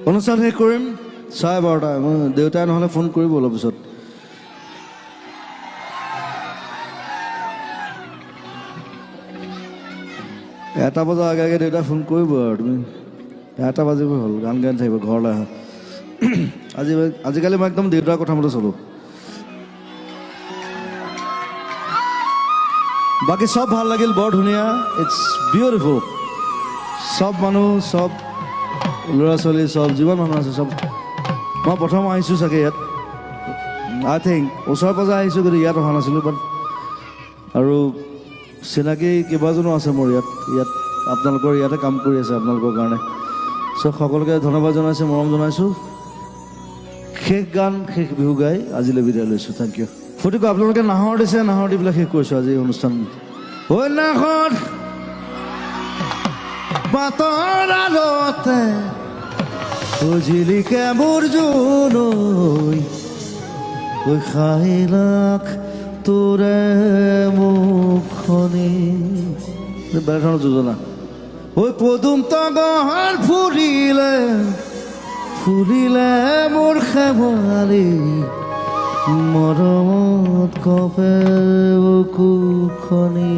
অনুষ্ঠান শেষ কৰিম 12:30 মই দেউতাই নহ'লে ফোন কৰিব অলপ পিছত এটা বজাৰ আগে আগে দেউতাই ফোন কৰিব আৰু তুমি 1টা বাজিব হ'ল গান গাই থাকিব ঘৰলৈ আহা আজিকালি মই একদম দেউতাৰ কথা মতে চলোঁ বাকী চব ভাল লাগিল বৰ ধুনীয়া ইটছ বিউটিফুল চব মানুহ চব ল'ৰা ছোৱালী চব যিমান মানুহ আছে চব মই প্ৰথম আহিছোঁ চাগে ইয়াত আই থিংক ওচৰে পাজৰে আহিছোঁ কিন্তু ইয়াত অহা নাছিলোঁ বাট আৰু চিনাকি কেইবাজনো আছে মোৰ ইয়াত আপোনালোকৰ ইয়াতে কাম কৰি আছে আপোনালোকৰ কাৰণে চ' সকলোকে ধন্যবাদ জনাইছোঁ মৰম জনাইছোঁ শেষ গান শেষ বিহু গাই আজিলৈ বিদায় লৈছোঁ থেংক ইউ ফটিক আপোনালোকে নাহৰ দিছে নাহৰ দি পেলাই শেষ কৰিছোঁ আজি অনুষ্ঠান ঐ নাহৰ বাটৰ আলতে জিলিকে মোৰ জোনৈ ঐ খাইলাক তোৰে মুখনি বেলেগ ধৰণৰ যোজনা ঐ পদুম তগৰ ফুৰিলে মোৰ খেৱালি মৰমত কপে বুকুখনি